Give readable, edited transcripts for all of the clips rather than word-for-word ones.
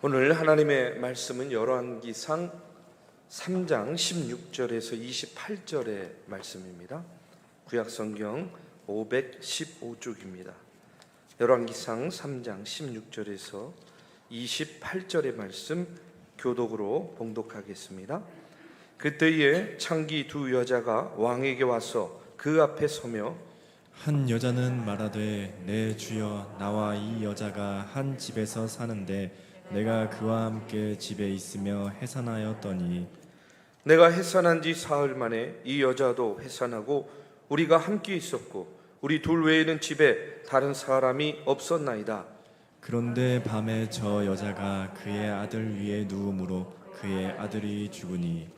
오늘 하나님의 말씀은 열왕기상 3장 16절에서 28절의 말씀입니다. 구약성경 515쪽입니다. 열왕기상 3장 16절에서 28절의 말씀 교독으로 봉독하겠습니다. 그때에 창기 두 여자가 왕에게 와서 그 앞에 서며 한 여자는 말하되 내 주여, 나와 이 여자가 한 집에서 사는데 내가 그와 함께 집에 있으며 해산하였더니 내가 해산한 지 사흘 만에 이 여자도 해산하고 우리가 함께 있었고 우리 둘 외에는 집에 다른 사람이 없었나이다. 그런데 밤에 저 여자가 그의 아들 위에 누우므로 그의 아들이 죽으니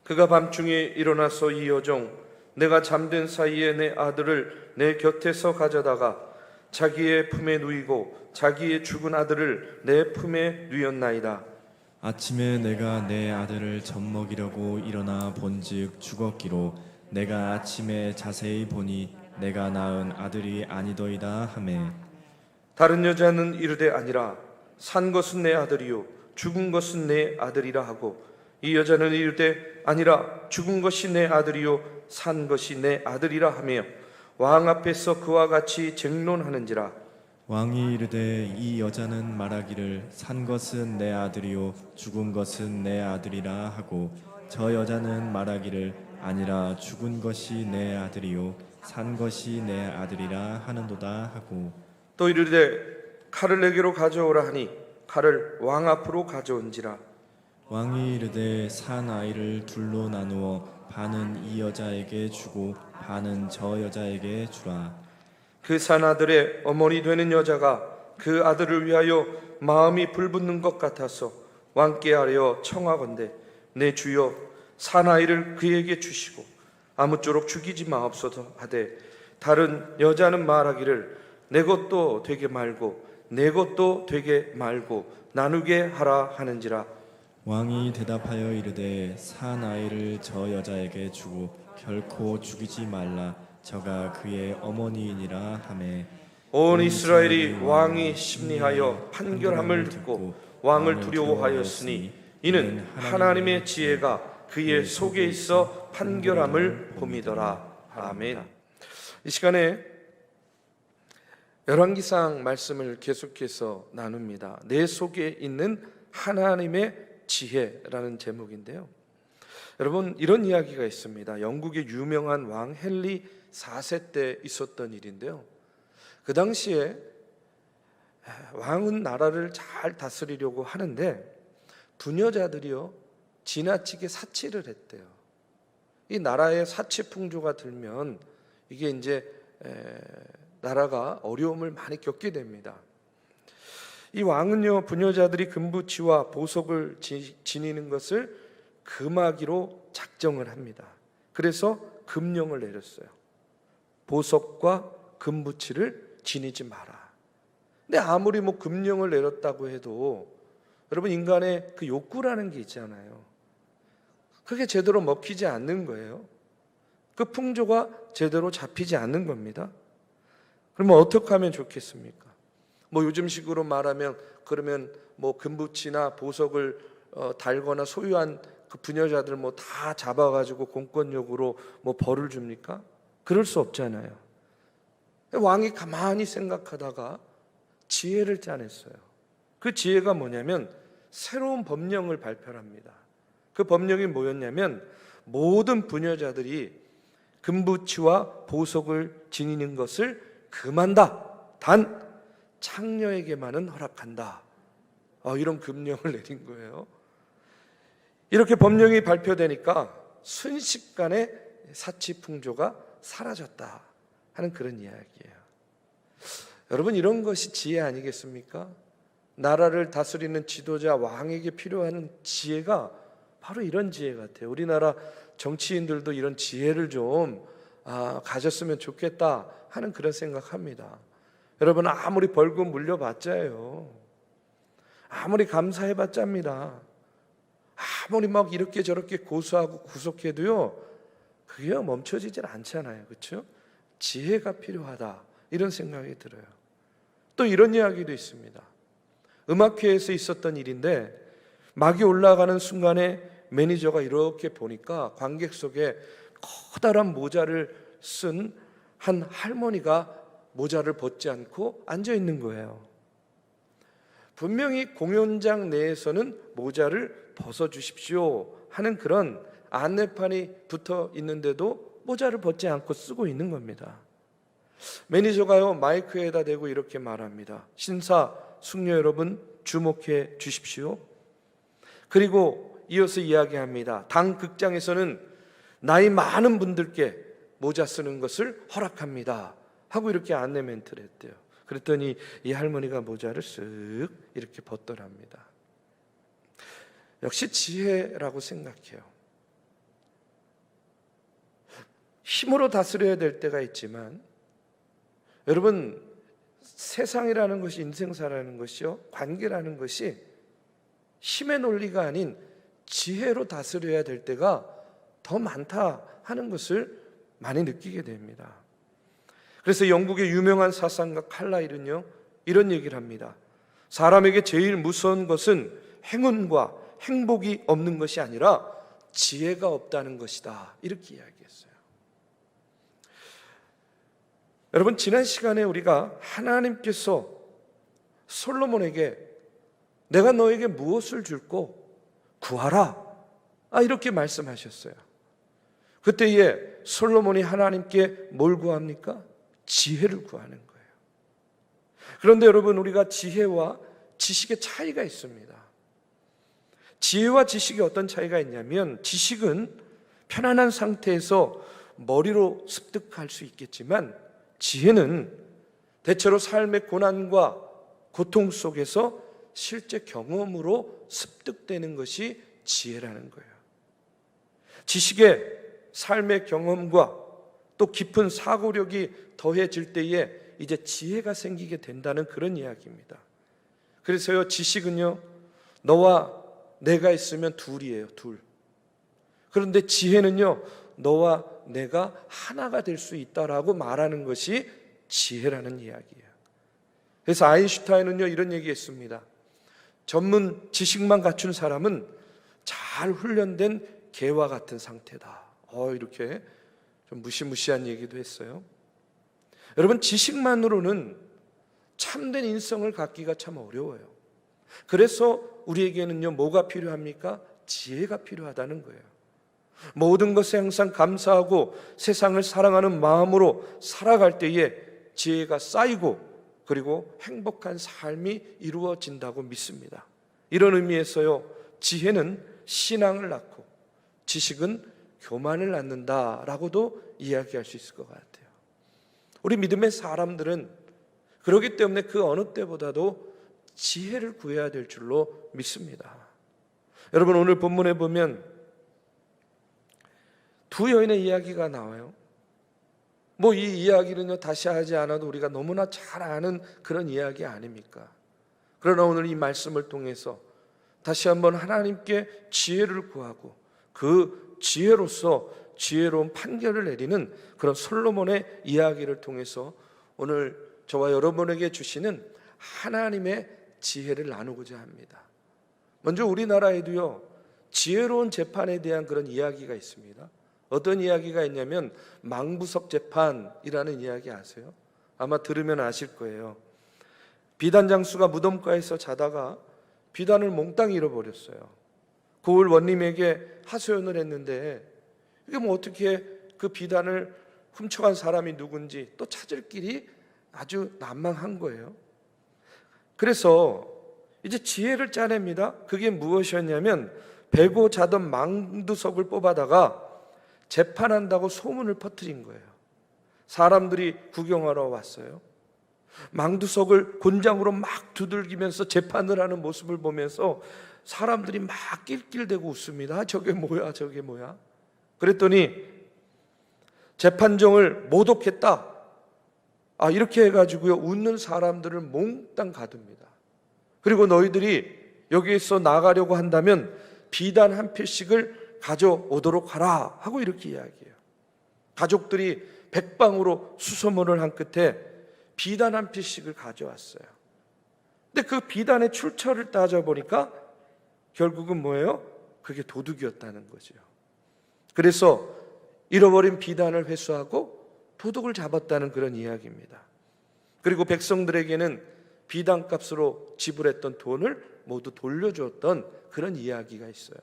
그가 밤중에 일어나서 이 여종 내가 잠든 사이에 내 아들을 내 곁에서 가져다가 자기의 품에 누이고 자기의 죽은 아들을 내 품에 누였나이다. 아침에 내가 내 아들을 젖먹이려고 일어나 본즉 죽었기로 내가 아침에 자세히 보니 내가 낳은 아들이 아니더이다 하매 다른 여자는 이르되 아니라 산 것은 내 아들이요 죽은 것은 내 아들이라 하고 이 여자는 이르되 아니라 죽은 것이 내 아들이요 산 것이 내 아들이라 하며 왕 앞에서 그와 같이 쟁론하는지라. 왕이 이르되 이 여자는 말하기를 산 것은 내 아들이요 죽은 것은 내 아들이라 하고 저 여자는 말하기를 아니라 죽은 것이 내 아들이요 산 것이 내 아들이라 하는도다 하고 또 이르되 칼을 내게로 가져오라 하니 칼을 왕 앞으로 가져온지라. 왕이 이르되 산 아이를 둘로 나누어 반은 이 여자에게 주고 반은 저 여자에게 주라. 그 산 아들의 어머니 되는 여자가 그 아들을 위하여 마음이 불붙는 것 같아서 왕께 아뢰어 청하건대 내 주여 산 아이를 그에게 주시고 아무쪼록 죽이지 마옵소서 하되 다른 여자는 말하기를 내 것도 되게 말고 내 것도 되게 말고 나누게 하라 하는지라. 왕이 대답하여 이르되 산 아이를 저 여자에게 주고 결코 죽이지 말라. 저가 그의 어머니이니라 하매 온 이스라엘이 왕이 심리하여 판결함을 듣고 왕을 두려워하였으니 이는 하나님의 지혜가 그의 속에 있어 판결함을 봄이더라. 아멘. 이 시간에 열왕기상 말씀을 계속해서 나눕니다. 내 속에 있는 하나님의 지혜라는 제목인데요. 여러분, 이런 이야기가 있습니다. 영국의 유명한 왕 헨리 4세 때 있었던 일인데요. 그 당시에 왕은 나라를 잘 다스리려고 하는데 부녀자들이요 지나치게 사치를 했대요. 이 나라에 사치 풍조가 들면 이게 이제 나라가 어려움을 많이 겪게 됩니다. 이 왕은요 부녀자들이 금부치와 보석을 지니는 것을 금하기로 작정을 합니다. 그래서 금령을 내렸어요. 보석과 금부치를 지니지 마라. 근데 아무리 뭐 금령을 내렸다고 해도 여러분 인간의 그 욕구라는 게 있잖아요. 그게 제대로 먹히지 않는 거예요. 그 풍조가 제대로 잡히지 않는 겁니다. 그러면 어떻게 하면 좋겠습니까? 뭐 요즘식으로 말하면 그러면 뭐 금부치나 보석을 달거나 소유한 그 부녀자들 뭐 다 잡아가지고 공권력으로 뭐 벌을 줍니까? 그럴 수 없잖아요. 왕이 가만히 생각하다가 지혜를 짜냈어요. 그 지혜가 뭐냐면 새로운 법령을 발표합니다. 그 법령이 뭐였냐면 모든 부녀자들이 금부치와 보석을 지니는 것을 금한다. 단 창녀에게만은 허락한다. 이런 금령을 내린 거예요. 이렇게 법령이 발표되니까 순식간에 사치 풍조가 사라졌다 하는 그런 이야기예요. 여러분, 이런 것이 지혜 아니겠습니까? 나라를 다스리는 지도자 왕에게 필요한 지혜가 바로 이런 지혜 같아요. 우리나라 정치인들도 이런 지혜를 좀 가졌으면 좋겠다 하는 그런 생각합니다. 여러분, 아무리 벌금 물려봤자요, 아무리 감사해봤자입니다. 아무리 막 이렇게 저렇게 고소하고 구속해도요 그게 멈춰지질 않잖아요. 그렇죠? 지혜가 필요하다 이런 생각이 들어요. 또 이런 이야기도 있습니다. 음악회에서 있었던 일인데 막이 올라가는 순간에 매니저가 이렇게 보니까 관객 속에 커다란 모자를 쓴 한 할머니가 모자를 벗지 않고 앉아 있는 거예요. 분명히 공연장 내에서는 모자를 벗어주십시오 하는 그런 안내판이 붙어 있는데도 모자를 벗지 않고 쓰고 있는 겁니다. 매니저가요 마이크에다 대고 이렇게 말합니다. 신사 숙녀 여러분 주목해 주십시오. 그리고 이어서 이야기합니다. 당 극장에서는 나이 많은 분들께 모자 쓰는 것을 허락합니다 하고 이렇게 안내 멘트를 했대요. 그랬더니 이 할머니가 모자를 쓱 이렇게 벗더랍니다. 역시 지혜라고 생각해요. 힘으로 다스려야 될 때가 있지만 여러분, 세상이라는 것이, 인생사라는 것이요, 관계라는 것이 힘의 논리가 아닌 지혜로 다스려야 될 때가 더 많다 하는 것을 많이 느끼게 됩니다. 그래서 영국의 유명한 사상가 칼라일은요 이런 얘기를 합니다. 사람에게 제일 무서운 것은 행운과 행복이 없는 것이 아니라 지혜가 없다는 것이다, 이렇게 이야기했어요. 여러분, 지난 시간에 우리가 하나님께서 솔로몬에게 내가 너에게 무엇을 줄고 구하라 이렇게 말씀하셨어요. 그때에 솔로몬이 하나님께 뭘 구합니까? 지혜를 구하는 거예요. 그런데 여러분, 우리가 지혜와 지식의 차이가 있습니다. 지혜와 지식이 어떤 차이가 있냐면, 지식은 편안한 상태에서 머리로 습득할 수 있겠지만 지혜는 대체로 삶의 고난과 고통 속에서 실제 경험으로 습득되는 것이 지혜라는 거예요. 지식의 삶의 경험과 또 깊은 사고력이 더해질 때에 이제 지혜가 생기게 된다는 그런 이야기입니다. 그래서요, 지식은요 너와 내가 있으면 둘이에요, 둘. 그런데 지혜는요 너와 내가 하나가 될 수 있다라고 말하는 것이 지혜라는 이야기예요. 그래서 아인슈타인은요 이런 얘기했습니다. 전문 지식만 갖춘 사람은 잘 훈련된 개와 같은 상태다. 이렇게 좀 무시무시한 얘기도 했어요. 여러분, 지식만으로는 참된 인성을 갖기가 참 어려워요. 그래서 우리에게는요 뭐가 필요합니까? 지혜가 필요하다는 거예요. 모든 것에 항상 감사하고 세상을 사랑하는 마음으로 살아갈 때에 지혜가 쌓이고 그리고 행복한 삶이 이루어진다고 믿습니다. 이런 의미에서요 지혜는 신앙을 낳고 지식은 교만을 낳는다라고도 이야기할 수 있을 것 같아요. 우리 믿음의 사람들은 그렇기 때문에 그 어느 때보다도 지혜를 구해야 될 줄로 믿습니다. 여러분, 오늘 본문에 보면 두 여인의 이야기가 나와요. 이 이야기는요 다시 하지 않아도 우리가 너무나 잘 아는 그런 이야기 아닙니까? 그러나 오늘 이 말씀을 통해서 다시 한번 하나님께 지혜를 구하고 그 지혜로서 지혜로운 판결을 내리는 그런 솔로몬의 이야기를 통해서 오늘 저와 여러분에게 주시는 하나님의 지혜를 나누고자 합니다. 먼저 우리나라에도요 지혜로운 재판에 대한 그런 이야기가 있습니다. 어떤 이야기가 있냐면 망부석 재판이라는 이야기 아세요? 아마 들으면 아실 거예요. 비단 장수가 무덤가에서 자다가 비단을 몽땅 잃어버렸어요. 고을 원님에게 하소연을 했는데 이게 어떻게 그 비단을 훔쳐간 사람이 누군지 또 찾을 길이 아주 난망한 거예요. 그래서 이제 지혜를 짜냅니다. 그게 무엇이었냐면 베고 자던 망두석을 뽑아다가 재판한다고 소문을 퍼뜨린 거예요. 사람들이 구경하러 왔어요. 망두석을 곤장으로 막 두들기면서 재판을 하는 모습을 보면서 사람들이 막 낄낄대고 웃습니다. 저게 뭐야, 저게 뭐야. 그랬더니 재판정을 모독했다, 이렇게 해가지고요 웃는 사람들을 몽땅 가둡니다. 그리고 너희들이 여기에서 나가려고 한다면 비단 한 필씩을 가져오도록 하라 하고 이렇게 이야기해요. 가족들이 백방으로 수소문을 한 끝에 비단 한 필씩을 가져왔어요. 근데 그 비단의 출처를 따져보니까 결국은 뭐예요? 그게 도둑이었다는 거죠. 그래서 잃어버린 비단을 회수하고 도둑을 잡았다는 그런 이야기입니다. 그리고 백성들에게는 비단값으로 지불했던 돈을 모두 돌려주었던 그런 이야기가 있어요.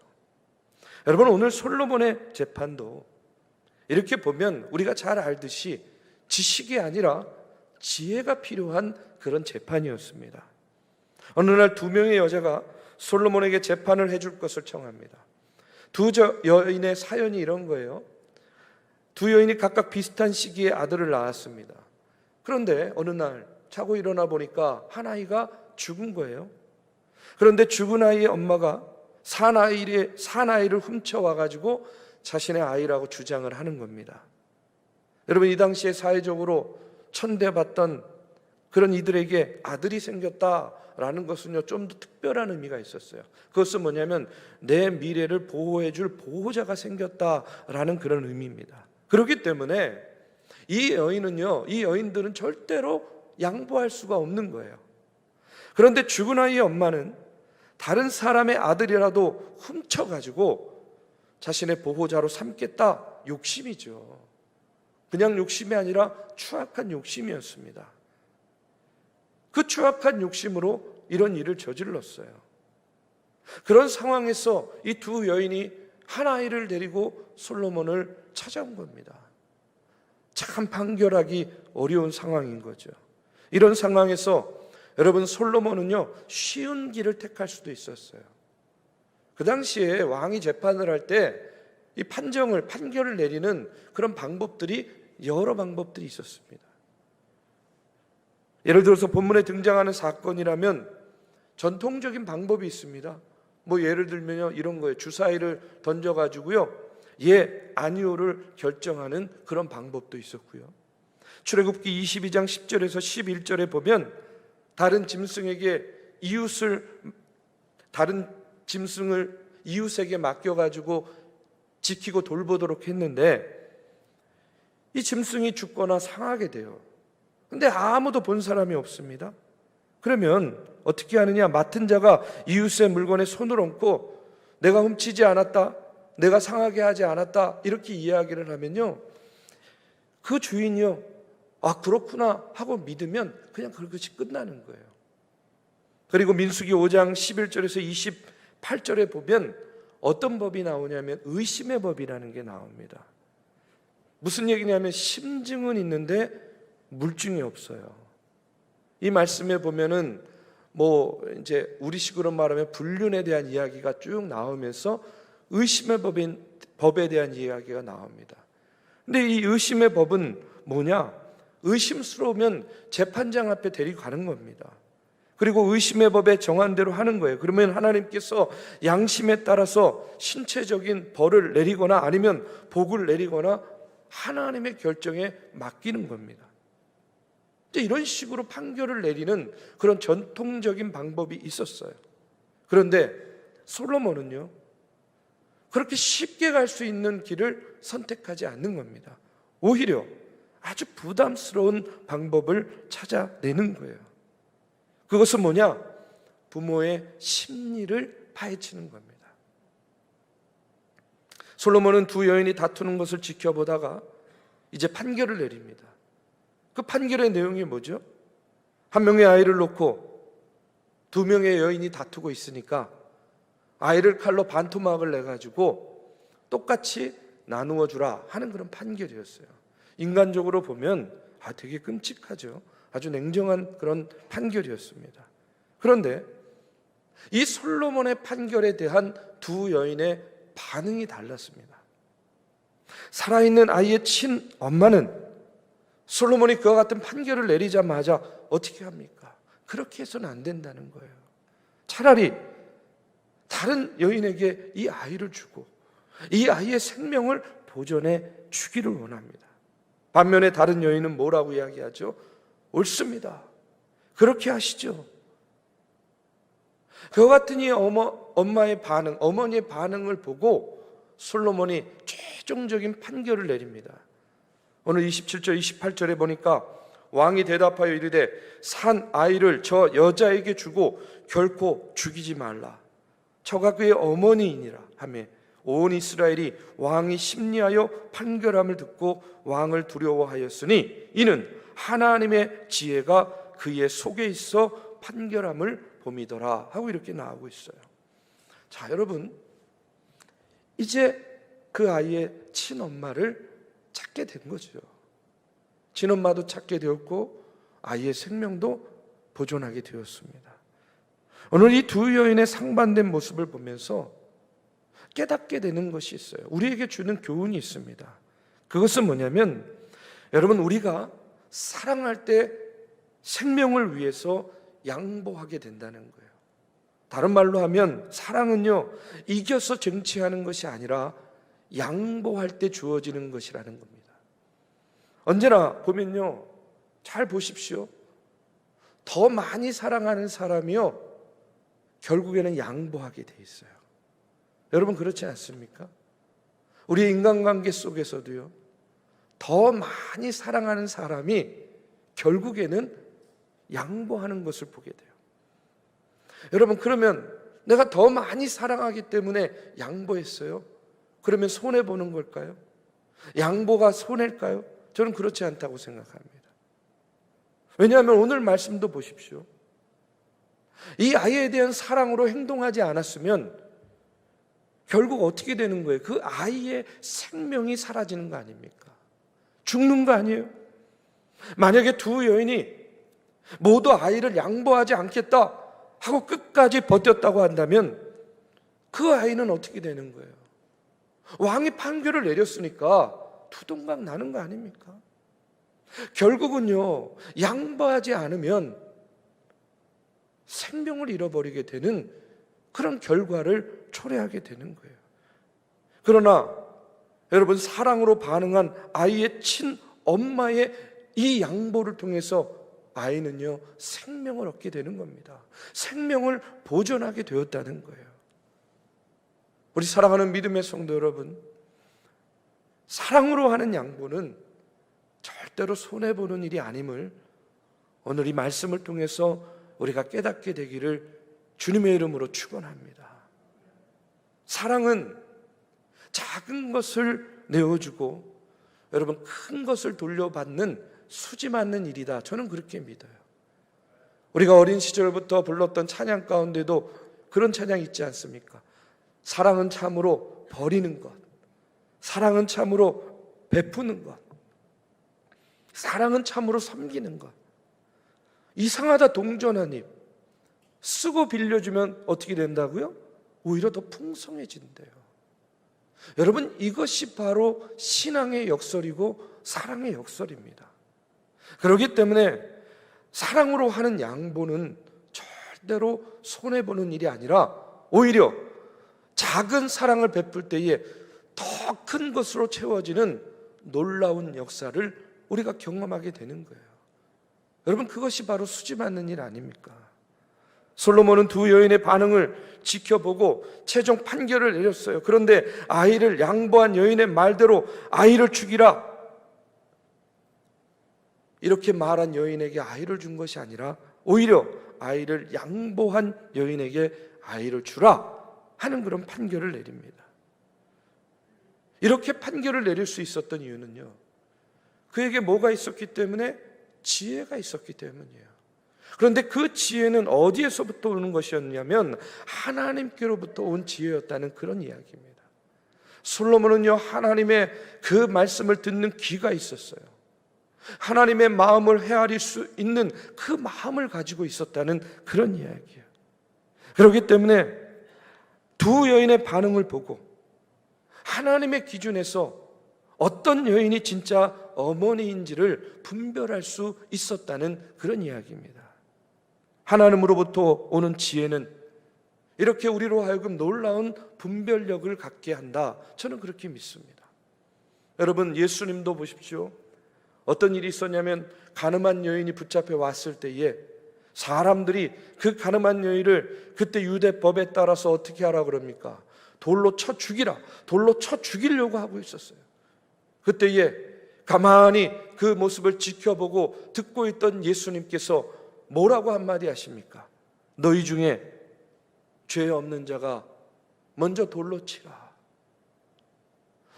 여러분, 오늘 솔로몬의 재판도 이렇게 보면 우리가 잘 알듯이 지식이 아니라 지혜가 필요한 그런 재판이었습니다. 어느 날 두 명의 여자가 솔로몬에게 재판을 해줄 것을 청합니다. 두 여인의 사연이 이런 거예요. 두 여인이 각각 비슷한 시기에 아들을 낳았습니다. 그런데 어느 날 자고 일어나 보니까 한 아이가 죽은 거예요. 그런데 죽은 아이의 엄마가 사나이를 훔쳐와가지고 자신의 아이라고 주장을 하는 겁니다. 여러분, 이 당시에 사회적으로 천대받던 그런 이들에게 아들이 생겼다라는 것은요, 좀 더 특별한 의미가 있었어요. 그것은 뭐냐면 내 미래를 보호해줄 보호자가 생겼다라는 그런 의미입니다. 그렇기 때문에 이 여인들은 절대로 양보할 수가 없는 거예요. 그런데 죽은 아이의 엄마는 다른 사람의 아들이라도 훔쳐가지고 자신의 보호자로 삼겠다, 욕심이죠. 그냥 욕심이 아니라 추악한 욕심이었습니다. 그 추악한 욕심으로 이런 일을 저질렀어요. 그런 상황에서 이 두 여인이 한 아이를 데리고 솔로몬을 찾아온 겁니다. 참 판결하기 어려운 상황인 거죠. 이런 상황에서 여러분, 솔로몬은요, 쉬운 길을 택할 수도 있었어요. 그 당시에 왕이 재판을 할 때 이 판결을 내리는 그런 방법들이 여러 방법들이 있었습니다. 예를 들어서 본문에 등장하는 사건이라면 전통적인 방법이 있습니다. 예를 들면요, 이런 거예요. 주사위를 던져가지고요, 예, 아니오를 결정하는 그런 방법도 있었고요. 출애굽기 22장 10절에서 11절에 보면 다른 짐승을 이웃에게 맡겨가지고 지키고 돌보도록 했는데 이 짐승이 죽거나 상하게 돼요. 근데 아무도 본 사람이 없습니다. 그러면 어떻게 하느냐? 맡은 자가 이웃의 물건에 손을 얹고 내가 훔치지 않았다, 내가 상하게 하지 않았다, 이렇게 이야기를 하면요, 그 주인이요, 아 그렇구나 하고 믿으면 그냥 그것이 끝나는 거예요. 그리고 민수기 5장 11절에서 28절에 보면 어떤 법이 나오냐면 의심의 법이라는 게 나옵니다. 무슨 얘기냐면 심증은 있는데 물증이 없어요. 이 말씀에 보면은 이제 우리식으로 말하면 불륜에 대한 이야기가 쭉 나오면서 의심의 법에 대한 이야기가 나옵니다. 근데 이 의심의 법은 뭐냐? 의심스러우면 재판장 앞에 데리고 가는 겁니다. 그리고 의심의 법에 정한 대로 하는 거예요. 그러면 하나님께서 양심에 따라서 신체적인 벌을 내리거나 아니면 복을 내리거나 하나님의 결정에 맡기는 겁니다. 이런 식으로 판결을 내리는 그런 전통적인 방법이 있었어요. 그런데 솔로몬은요, 그렇게 쉽게 갈 수 있는 길을 선택하지 않는 겁니다. 오히려 아주 부담스러운 방법을 찾아내는 거예요. 그것은 뭐냐? 부모의 심리를 파헤치는 겁니다. 솔로몬은 두 여인이 다투는 것을 지켜보다가 이제 판결을 내립니다. 그 판결의 내용이 뭐죠? 한 명의 아이를 놓고 두 명의 여인이 다투고 있으니까 아이를 칼로 반토막을 내가지고 똑같이 나누어 주라 하는 그런 판결이었어요. 인간적으로 보면 되게 끔찍하죠. 아주 냉정한 그런 판결이었습니다. 그런데 이 솔로몬의 판결에 대한 두 여인의 반응이 달랐습니다. 살아있는 아이의 친엄마는 솔로몬이 그와 같은 판결을 내리자마자 어떻게 합니까? 그렇게 해서는 안 된다는 거예요. 차라리 다른 여인에게 이 아이를 주고 이 아이의 생명을 보존해 주기를 원합니다. 반면에 다른 여인은 뭐라고 이야기하죠? 옳습니다. 그렇게 하시죠. 그와 같은 이 엄마의 반응, 어머니의 반응을 보고 솔로몬이 최종적인 판결을 내립니다. 오늘 27절, 28절에 보니까 왕이 대답하여 이르되 산 아이를 저 여자에게 주고 결코 죽이지 말라. 저가 그의 어머니이니라 하며 온 이스라엘이 왕이 심리하여 판결함을 듣고 왕을 두려워하였으니 이는 하나님의 지혜가 그의 속에 있어 판결함을 봄이더라 하고 이렇게 나오고 있어요. 자, 여러분, 이제 그 아이의 친엄마를 찾게 된 거죠. 친엄마도 찾게 되었고 아이의 생명도 보존하게 되었습니다. 오늘 이 두 여인의 상반된 모습을 보면서 깨닫게 되는 것이 있어요. 우리에게 주는 교훈이 있습니다. 그것은 뭐냐면, 여러분, 우리가 사랑할 때 생명을 위해서 양보하게 된다는 거예요. 다른 말로 하면 사랑은요, 이겨서 쟁취하는 것이 아니라 양보할 때 주어지는 것이라는 겁니다. 언제나 보면요, 잘 보십시오. 더 많이 사랑하는 사람이요, 결국에는 양보하게 돼 있어요. 여러분, 그렇지 않습니까? 우리 인간관계 속에서도요, 더 많이 사랑하는 사람이 결국에는 양보하는 것을 보게 돼요. 여러분, 그러면 내가 더 많이 사랑하기 때문에 양보했어요? 그러면 손해보는 걸까요? 양보가 손해일까요? 저는 그렇지 않다고 생각합니다. 왜냐하면 오늘 말씀도 보십시오. 이 아이에 대한 사랑으로 행동하지 않았으면 결국 어떻게 되는 거예요? 그 아이의 생명이 사라지는 거 아닙니까? 죽는 거 아니에요? 만약에 두 여인이 모두 아이를 양보하지 않겠다 하고 끝까지 버텼다고 한다면 그 아이는 어떻게 되는 거예요? 왕이 판결을 내렸으니까 두동강 나는 거 아닙니까? 결국은요, 양보하지 않으면 생명을 잃어버리게 되는 그런 결과를 초래하게 되는 거예요. 그러나 여러분, 사랑으로 반응한 아이의 친엄마의 이 양보를 통해서 아이는요, 생명을 얻게 되는 겁니다. 생명을 보존하게 되었다는 거예요. 우리 사랑하는 믿음의 성도 여러분, 사랑으로 하는 양보는 절대로 손해보는 일이 아님을 오늘 이 말씀을 통해서 우리가 깨닫게 되기를 주님의 이름으로 축원합니다. 사랑은 작은 것을 내어주고 여러분, 큰 것을 돌려받는 수지 맞는 일이다. 저는 그렇게 믿어요. 우리가 어린 시절부터 불렀던 찬양 가운데도 그런 찬양 있지 않습니까? 사랑은 참으로 버리는 것, 사랑은 참으로 베푸는 것, 사랑은 참으로 섬기는 것. 이상하다 동전하님, 쓰고 빌려주면 어떻게 된다고요? 오히려 더 풍성해진대요. 여러분, 이것이 바로 신앙의 역설이고 사랑의 역설입니다. 그렇기 때문에 사랑으로 하는 양보는 절대로 손해보는 일이 아니라 오히려 작은 사랑을 베풀 때에 더 큰 것으로 채워지는 놀라운 역사를 우리가 경험하게 되는 거예요. 여러분, 그것이 바로 수지 맞는 일 아닙니까? 솔로몬은 두 여인의 반응을 지켜보고 최종 판결을 내렸어요. 그런데 아이를 양보한 여인의 말대로 아이를 죽이라, 이렇게 말한 여인에게 아이를 준 것이 아니라 오히려 아이를 양보한 여인에게 아이를 주라 하는 그런 판결을 내립니다. 이렇게 판결을 내릴 수 있었던 이유는요, 그에게 뭐가 있었기 때문에? 지혜가 있었기 때문이에요. 그런데 그 지혜는 어디에서부터 오는 것이었냐면 하나님께로부터 온 지혜였다는 그런 이야기입니다. 솔로몬은요, 하나님의 그 말씀을 듣는 귀가 있었어요. 하나님의 마음을 헤아릴 수 있는 그 마음을 가지고 있었다는 그런 이야기예요. 그렇기 때문에 두 여인의 반응을 보고 하나님의 기준에서 어떤 여인이 진짜 어머니인지를 분별할 수 있었다는 그런 이야기입니다. 하나님으로부터 오는 지혜는 이렇게 우리로 하여금 놀라운 분별력을 갖게 한다. 저는 그렇게 믿습니다. 여러분, 예수님도 보십시오. 어떤 일이 있었냐면 가늠한 여인이 붙잡혀 왔을 때에 사람들이 그 가늠한 여인을 그때 유대법에 따라서 어떻게 하라 그럽니까? 돌로 쳐 죽이라, 돌로 쳐 죽이려고 하고 있었어요. 그때에 가만히 그 모습을 지켜보고 듣고 있던 예수님께서 뭐라고 한마디 하십니까? 너희 중에 죄 없는 자가 먼저 돌로 치라.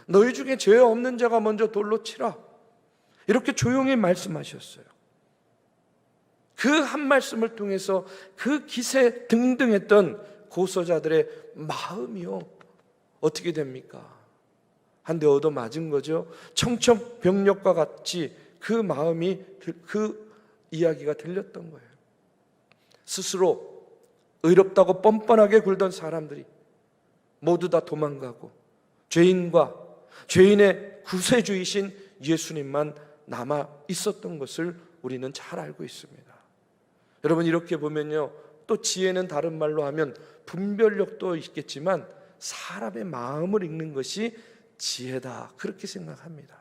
너희 중에 죄 없는 자가 먼저 돌로 치라. 이렇게 조용히 말씀하셨어요. 그 한 말씀을 통해서 그 기세 등등했던 고소자들의 마음이요, 어떻게 됩니까? 한 대 얻어맞은 거죠. 청천벽력과 같이 그 마음이, 그 이야기가 들렸던 거예요. 스스로 의롭다고 뻔뻔하게 굴던 사람들이 모두 다 도망가고 죄인과 죄인의 구세주이신 예수님만 남아 있었던 것을 우리는 잘 알고 있습니다. 여러분, 이렇게 보면요, 또 지혜는 다른 말로 하면 분별력도 있겠지만 사람의 마음을 읽는 것이 지혜다, 그렇게 생각합니다.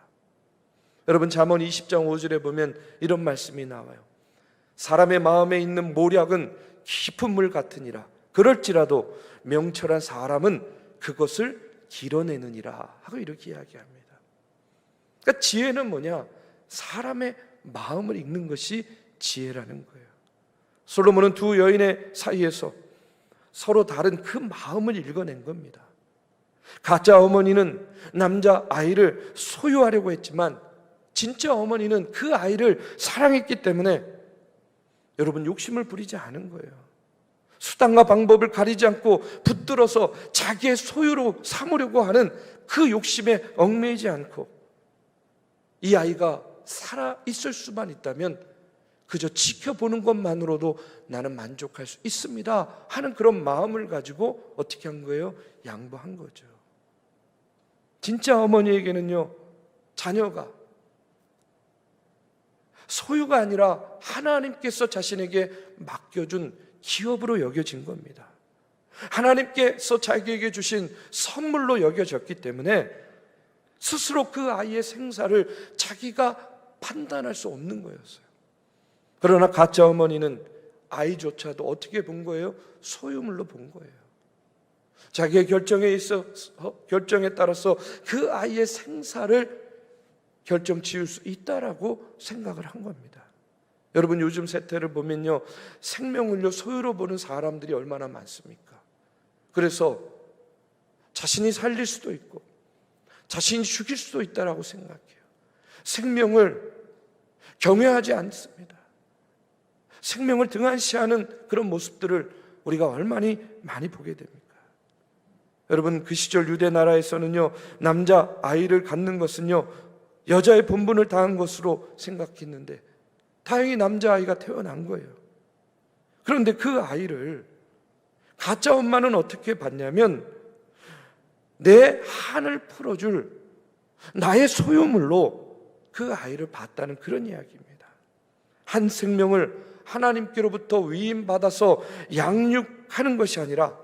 여러분, 잠언 20장 5절에 보면 이런 말씀이 나와요. 사람의 마음에 있는 모략은 깊은 물 같으니라. 그럴지라도 명철한 사람은 그것을 길어내느니라 하고 이렇게 이야기합니다. 그러니까 지혜는 뭐냐? 사람의 마음을 읽는 것이 지혜라는 거예요. 솔로몬은 두 여인의 사이에서 서로 다른 그 마음을 읽어낸 겁니다. 가짜 어머니는 남자 아이를 소유하려고 했지만 진짜 어머니는 그 아이를 사랑했기 때문에 여러분, 욕심을 부리지 않은 거예요. 수단과 방법을 가리지 않고 붙들어서 자기의 소유로 삼으려고 하는 그 욕심에 얽매이지 않고, 이 아이가 살아 있을 수만 있다면 그저 지켜보는 것만으로도 나는 만족할 수 있습니다 하는 그런 마음을 가지고 어떻게 한 거예요? 양보한 거죠. 진짜 어머니에게는요, 자녀가 소유가 아니라 하나님께서 자신에게 맡겨준 기업으로 여겨진 겁니다. 하나님께서 자기에게 주신 선물로 여겨졌기 때문에 스스로 그 아이의 생사를 자기가 판단할 수 없는 거였어요. 그러나 가짜 어머니는 아이조차도 어떻게 본 거예요? 소유물로 본 거예요. 자기의 결정에 따라서 그 아이의 생사를 결정 지을 수 있다라고 생각을 한 겁니다. 여러분, 요즘 세태를 보면요, 생명을요 소유로 보는 사람들이 얼마나 많습니까? 그래서 자신이 살릴 수도 있고 자신이 죽일 수도 있다라고 생각해요. 생명을 경외하지 않습니다. 생명을 등한시하는 그런 모습들을 우리가 얼마나 많이 보게 됩니까? 여러분, 그 시절 유대 나라에서는요, 남자 아이를 갖는 것은요 여자의 본분을 다한 것으로 생각했는데 다행히 남자아이가 태어난 거예요. 그런데 그 아이를 가짜 엄마는 어떻게 봤냐면 내 한을 풀어줄 나의 소유물로 그 아이를 봤다는 그런 이야기입니다. 한 생명을 하나님께로부터 위임받아서 양육하는 것이 아니라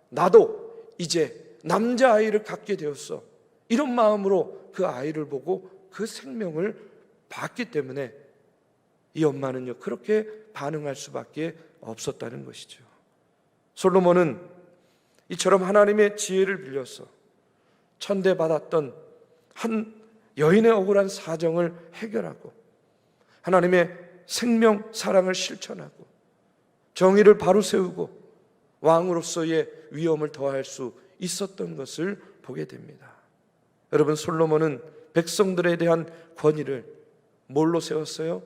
나도 이제 남자아이를 갖게 되었어, 이런 마음으로 그 아이를 보고 그 생명을 봤기 때문에 이 엄마는요 그렇게 반응할 수밖에 없었다는 것이죠. 솔로몬은 이처럼 하나님의 지혜를 빌려서 천대받았던 한 여인의 억울한 사정을 해결하고 하나님의 생명 사랑을 실천하고 정의를 바로 세우고 왕으로서의 위엄을 더할 수 있었던 것을 보게 됩니다. 여러분, 솔로몬은 백성들에 대한 권위를 뭘로 세웠어요?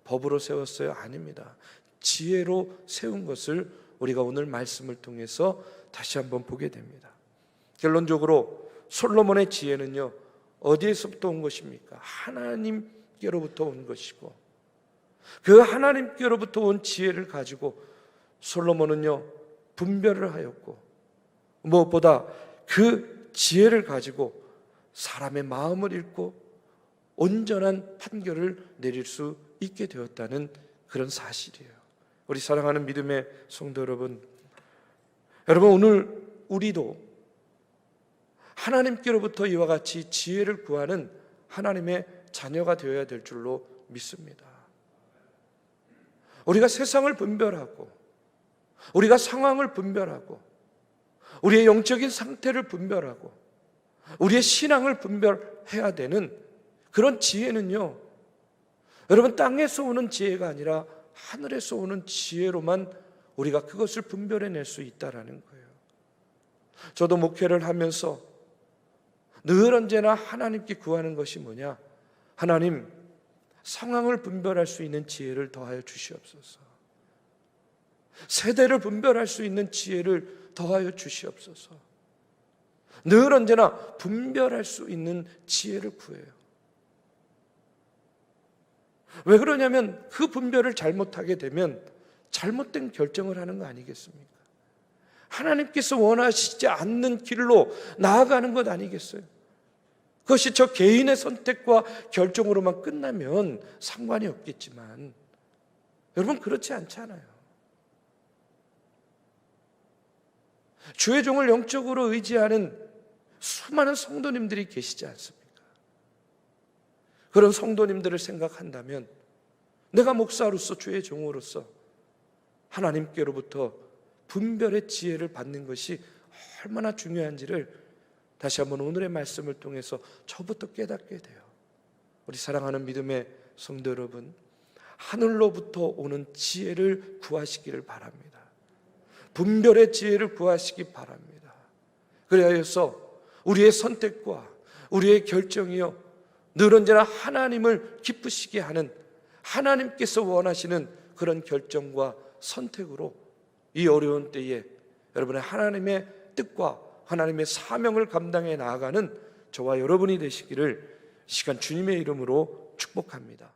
법으로 세웠어요? 아닙니다. 지혜로 세운 것을 우리가 오늘 말씀을 통해서 다시 한번 보게 됩니다. 결론적으로 솔로몬의 지혜는요 어디에서부터 온 것입니까? 하나님께로부터 온 것이고, 그 하나님께로부터 온 지혜를 가지고 솔로몬은요 분별을 하였고, 무엇보다 그 지혜를 가지고 사람의 마음을 읽고 온전한 판결을 내릴 수 있게 되었다는 그런 사실이에요. 우리 사랑하는 믿음의 성도 여러분, 오늘 우리도 하나님께로부터 이와 같이 지혜를 구하는 하나님의 자녀가 되어야 될 줄로 믿습니다. 우리가 세상을 분별하고 우리가 상황을 분별하고 우리의 영적인 상태를 분별하고 우리의 신앙을 분별해야 되는 그런 지혜는요, 여러분 땅에서 오는 지혜가 아니라 하늘에서 오는 지혜로만 우리가 그것을 분별해낼 수 있다라는 거예요. 저도 목회를 하면서 늘 언제나 하나님께 구하는 것이 뭐냐? 하나님, 상황을 분별할 수 있는 지혜를 더하여 주시옵소서. 세대를 분별할 수 있는 지혜를 더하여 주시옵소서. 늘 언제나 분별할 수 있는 지혜를 구해요. 왜 그러냐면 그 분별을 잘못하게 되면 잘못된 결정을 하는 거 아니겠습니까? 하나님께서 원하시지 않는 길로 나아가는 것 아니겠어요? 그것이 저 개인의 선택과 결정으로만 끝나면 상관이 없겠지만 여러분 그렇지 않잖아요. 주의 종을 영적으로 의지하는 수많은 성도님들이 계시지 않습니까? 그런 성도님들을 생각한다면 내가 목사로서 주의 종으로서 하나님께로부터 분별의 지혜를 받는 것이 얼마나 중요한지를 다시 한번 오늘의 말씀을 통해서 저부터 깨닫게 돼요. 우리 사랑하는 믿음의 성도 여러분, 하늘로부터 오는 지혜를 구하시기를 바랍니다. 분별의 지혜를 구하시기 바랍니다. 그래서 우리의 선택과 우리의 결정이요 늘 언제나 하나님을 기쁘시게 하는, 하나님께서 원하시는 그런 결정과 선택으로 이 어려운 때에 여러분의 하나님의 뜻과 하나님의 사명을 감당해 나아가는 저와 여러분이 되시기를 시간 주님의 이름으로 축복합니다.